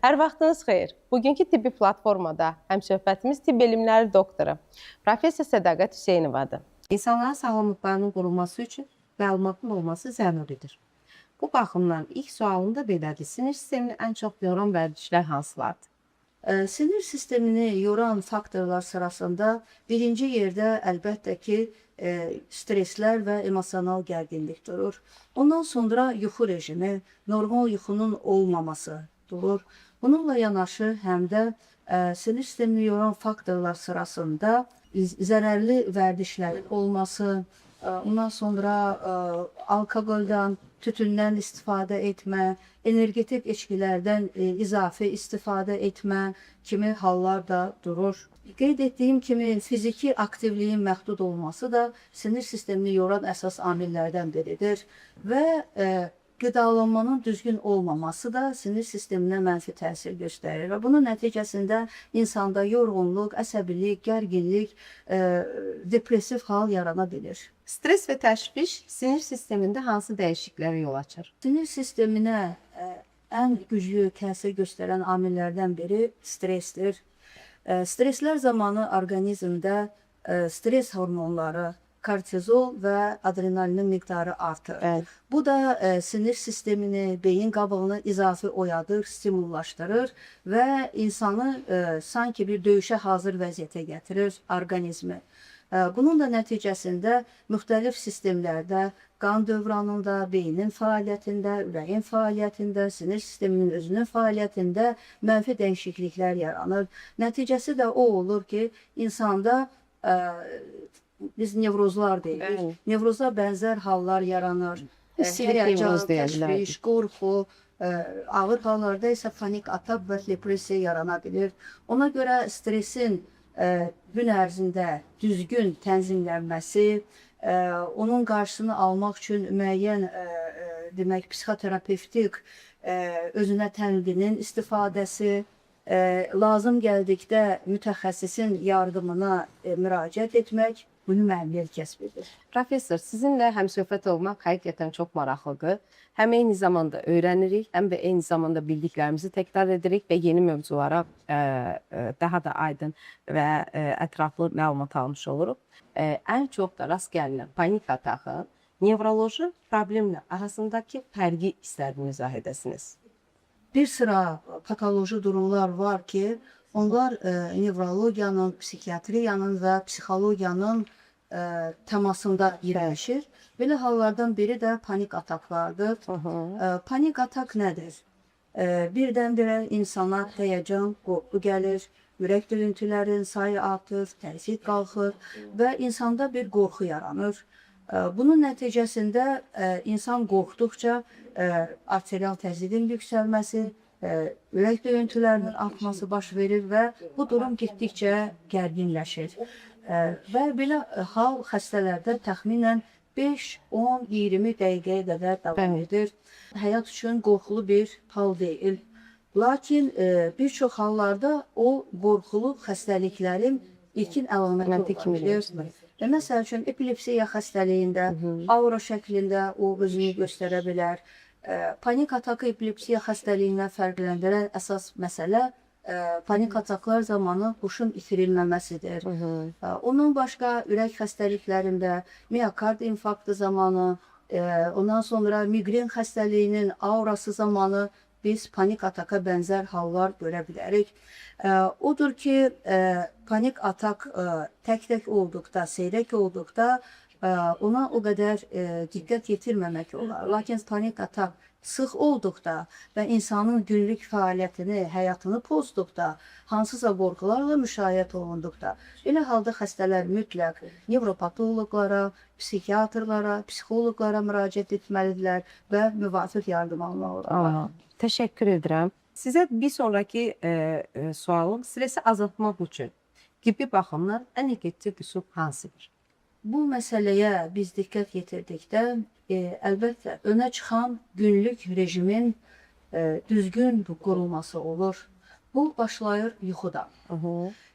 Hər vaxtınız xeyir. Bugünkü tibbi platformada həmsöhbətimiz tibb elmləri doktoru, Professor Sədaqət Hüseynovadır. İnsanların sağlamlıqlarının qorunması üçün məlumatın olması zəruridir. Bu baxımdan ilk sualım da belədir. Sinir sistemini ən çox yoran vərdişlər hansılardır? Sinir sistemini yoran faktorlar sırasında birinci yerdə əlbəttə ki, streslər və emosional gərginlik durur. Ondan sonra yuxu rejimi, normal yuxunun olmaması durur. Bununla yanaşı həm də sinir sistemini yoran faktorlar sırasında zərərli vərdişlərin olması, ondan sonra alkoqoldan, tütündən istifadə etmə, energetik içkilərdən izafi istifadə etmə kimi hallar da durur. Qeyd etdiyim kimi fiziki aktivliyin məhdud olması da sinir sistemini yoran əsas amillərdən biridir və qidalanmanın düzgün olmaması da sinir sisteminə mənfi təsir göstərir və bunun nəticəsində insanda yorğunluq, əsəbilik, gərginlik, depressiv hal yarana bilir. Stres və təşviş sinir sistemində hansı dəyişikliklərə yol açır? Sinir sisteminə ən güclü təsir göstərən amillərdən biri stresdir. Streslər zamanı orqanizmdə stres hormonları, kortizol və adrenalinin miqdarı artır. Evet. Bu da sinir sistemini, beyin qabığını izafi oyadır, stimullaşdırır və insanı sanki bir döyüşə hazır vəziyyətə gətirir orqanizmi. Bunun da nəticəsində müxtəlif sistemlərdə, qan dövranında, beynin fəaliyyətində, ürəyin fəaliyyətində, sinir sisteminin özünün fəaliyyətində mənfi dəyişikliklər yaranır. Nəticəsi də o olur ki, insanda biz nevrozlar deyirik. Evet. Nevroza bənzər hallar yaranır. Nevroz təşviş, qorxu, ağır hallarda isə panik atak və depressiya yarana bilir. Ona görə stresin gün ərzində düzgün tənzimlənməsi, onun qarşısını almaq üçün müəyyən demək psixoterapevtik özünə tənqinin istifadəsi, lazım gəldikdə mütəxəssisin yardımına müraciət etmək bunu məmnuniyyət kəsb edir. Professor, sizinlə həmsöhbət olmaq həqiqətən çox maraqlıdır. Həm eyni zamanda öyrənirik, həm də eyni zamanda bildiklərimizi təkrar edirik və yeni mövzulara daha da aydın və ətraflı məlumat almış oluruq. Ən çox da rast gəlinən panik atağı, nevroloji problemlə arasındakı fərqi istərdim izah edəsiniz. Bir sıra patoloji durumlar var ki, onlar nevrologiyanın, psixiatriyanın və psixologiyanın təmasında yerləşir. Belə hallardan biri də panik ataklardır. Panik atak nədir? Birdən-birə insana həyəcan, qorxu gəlir, ürək döyüntülərin sayı artır, təzyiq qalxır və insanda bir qorxu yaranır. Bunun nəticəsində insan qorxduqca arterial təzyiqin yüksəlməsi, ürək döyüntülərinin artması baş verir və bu durum getdikcə gərginləşir. Və belə hal xəstələrdə təxminən 5, 10, 20 dəqiqəyə qədər davam edir. Həyat üçün qorxulu bir hal deyil. Lakin bir çox hallarda o qorxulu xəstəliklərin ilkin əlaməti kimi bilir. Məsəl üçün, epilepsiya xəstəliyində, aura şəklində o özünü göstərə bilər. Panik atakı epilepsiya xəstəliyindən fərqləndirən əsas məsələ panik ataklar zamanı huşun itirilməməsidir. Ondan başqa ürək xəstəliklərində, miokard infarktı zamanı, ondan sonra miqren xəstəliyinin aurası zamanı biz panik ataka bənzər hallar görə bilərik. Odur ki, panik atak tək-tək olduqda, seyrək olduqda ona o qədər diqqət yetirməmək olar. Lakin panik atak sıx olduqda və insanın günlük fəaliyyətini, həyatını pozduqda, hansısa qorxularla müşayiət olunduqda, elə halda xəstələr mütləq nevropatoloqlara, psixiatrlara, psixoloqlara müraciət etməlidirlər və müvafiq yardım almalıdırlar. Təşəkkür edirəm. Sizə bir sonraki sualım stresi azaltmaq üçün tibbi baxımdan ən effektiv üsul hansıdır? Bu məsələyə biz diqqət yetirdikdə, əlbəttə, önə çıxan günlük rejimin düzgün qurulması olur. Bu, başlayır yuxudan.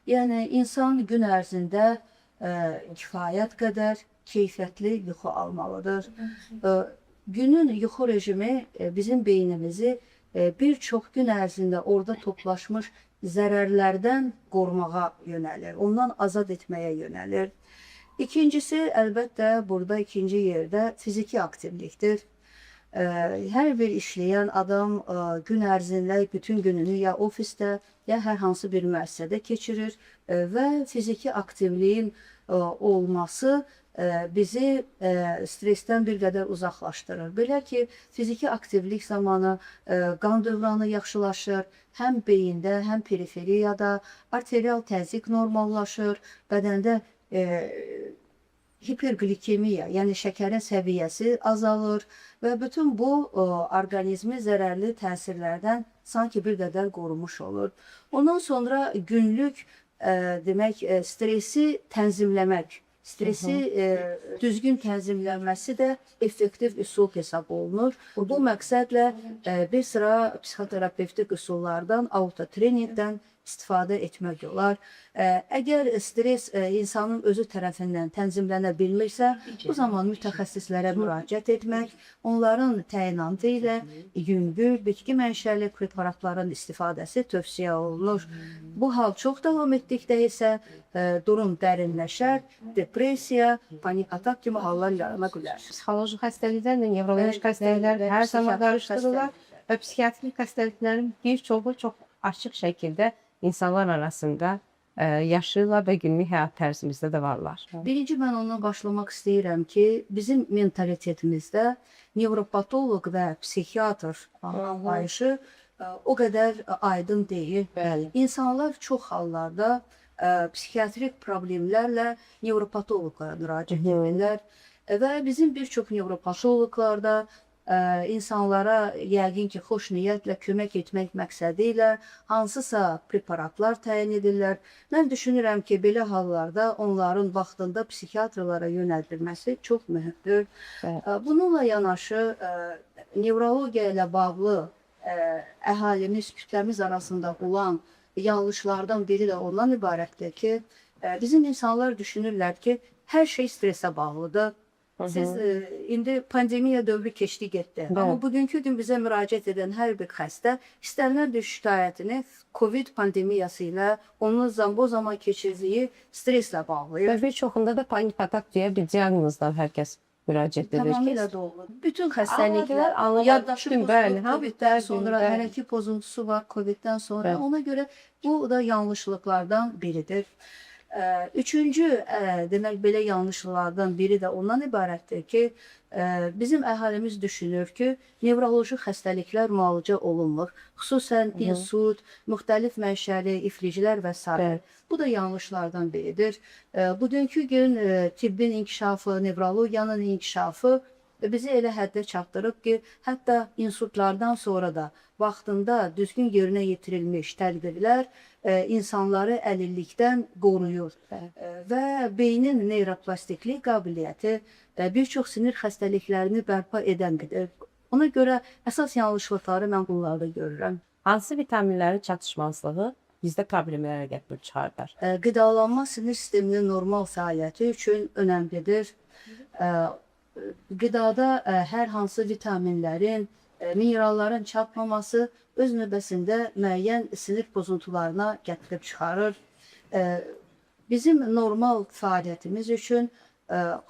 Yəni, insan gün ərzində kifayət qədər keyfiyyətli yuxu almalıdır. Günün yuxu rejimi bizim beynimizi bir çox gün ərzində orada toplaşmış zərərlərdən qorumağa yönəlir, ondan azad etməyə yönəlir. İkincisi, əlbəttə, burada ikinci yerdə fiziki aktivlikdir. Hər bir işləyən adam gün ərzində bütün gününü ya ofisdə, ya hər hansı bir müəssisədə keçirir və fiziki aktivliyin olması bizi stressdən bir qədər uzaqlaşdırır. Belə ki, fiziki aktivlik zamanı qan dövranı yaxşılaşır, həm beyində, həm periferiyada arterial təzyiq normallaşır, bədəndə hiperglikemiya, yəni şəkərin səviyyəsi azalır və bütün bu orqanizmi zərərli təsirlərdən sanki bir qədər qorumuş olur. Ondan sonra günlük demək stressi tənzimləmək, stresi düzgün tənzimlənməsi də effektiv üsul hesab olunur. Bu məqsədlə bir sıra psixoterapevtik üsullardan, autotreningdən istifadə etmək olar. Əgər stres insanın özü tərəfindən tənzimlənə bilmirsə, bu zaman mütəxəssislərə müraciət etmək, onların təyinatı ilə yüngül, bitki mənşəli preparatların istifadəsi tövsiyə olunur. Bu hal çox davam etdikdə isə durum dərinləşər, depressiya, panik atak kimi hallar yarana bilər. Psixoloji xəstəliklərlə nevroloji xəstəliklər hər zaman qarışdırılır və psixiatrik xəstəliklərin bir çoxu çox açıq şəkildə insanlar arasında yaşayırlar və günlük həyat tərzimizdə də varlar. Birinci mən ondan başlamaq istəyirəm ki, bizim mentalitetimizdə nevropatoloq və psixiatr anlayışı o qədər aydın deyil. Bəli. İnsanlar çox hallarda psixiatrik problemlərlə nevropatoloqa müraciət edirlər və bizim bir çox nevropatoloqlar da insanlara yəqin ki, xoş niyyətlə kömək etmək məqsədi ilə hansısa preparatlar təyin edirlər. Mən düşünürəm ki, belə hallarda onların vaxtında psixiatrlara yönəldilməsi çox mühümdür. Bununla yanaşı nevrologiya ilə bağlı əhalimiz, kütləmiz arasında olan yanlışlardan biri də ondan ibarətdir ki, bizim insanlar düşünürlər ki, hər şey stresə bağlıdır. Siz indi pandemiya dövrü keçdi getdi. Amma bugünkü gün bizə müraciət edən hər bir xəstə istənilən bir şikayətini COVID pandemiyası ilə onun o zaman keçirdiyi streslə bağlayır. Və bir çoxunda da panik atak deyə bir diaqnozdan hər kəs müraciət edir. Tamamilə doğru. Bütün xəstəliklər, Anladılar, yaddaşı bəli, pozulur, COVID-dən sonra, bəli. hərəkət pozuntusu var COVID-dən sonra. Bəli. Ona görə bu da yanlışlıqlardan biridir. Üçüncü, demək belə yanlışlıqlardan biri də ondan ibarətdir ki, bizim əhalimiz düşünür ki, nevroloji xəstəliklər müalicə olunmur. Xüsusən insult, müxtəlif mənşəli iflicilər və s. Bu da yanlışlardan biridir. Bugünkü gün tibbin inkişafı, nevrologiyanın inkişafı bizi elə həddə çatdırıb ki, hətta insultlardan sonra da vaxtında düzgün yerinə yetirilmiş tədbirlər insanları əlillikdən qoruyur və beynin neyroplastiklik qabiliyyəti bir çox sinir xəstəliklərini bərpa edəndir. Ona görə əsas yanlışlıqları mən bunlarda görürəm. Hansı vitaminlərin çatışmazlığı bizdə problemlərə gətirib çıxardar? Qidalanma sinir sisteminin normal fəaliyyəti üçün önəmlidir. Qidada hər hansı vitaminlərin, mineralların çatmaması öz növbəsində müəyyən sinir pozuntularına gətirib çıxarır. Bizim normal fəaliyyətimiz üçün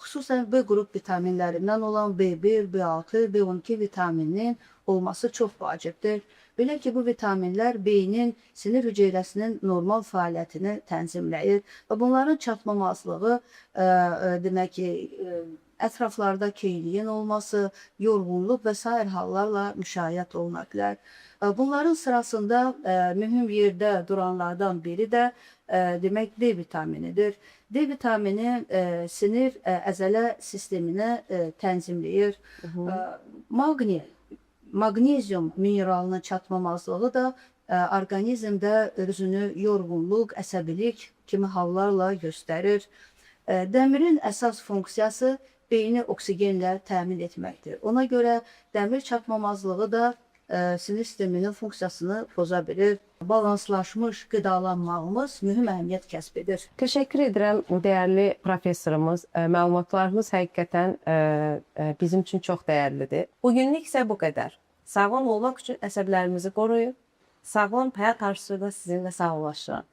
xüsusən B qrup vitaminlərindən olan B1, B6, B12 vitamininin olması çox vacibdir. Belə ki, bu vitaminlər beynin sinir hüceyrəsinin normal fəaliyyətini tənzimləyir və bunların çatmamazlığı demək ki, ətraflarda keyliyin olması, yorğunluq və sair hallarla müşahidə oluna bilər. Bunların sırasında mühüm yerdə duranlardan biri də demək D vitaminidir. D vitamini sinir əzələ sisteminə tənzimləyir. Maqnezium mineralının çatmamazlığı da orqanizmdə özünü yorğunluq, əsəbilik kimi hallarla göstərir. Dəmirin əsas funksiyası beyni oksigenlə təmin etməkdir. Ona görə dəmir çatmamazlığı da sinir sisteminin funksiyasını poza bilir. Balanslaşmış qidalanmağımız mühüm əhəmiyyət kəsb edir. Təşəkkür edirəm dəyərli professorumuz. Məlumatlarınız həqiqətən bizim üçün çox dəyərlidir. Bugünlük isə bu qədər. Sağlam olmaq üçün əsəblərimizi qoruyun. Sağlam həyat arzusu da sizinlə sağollaşın.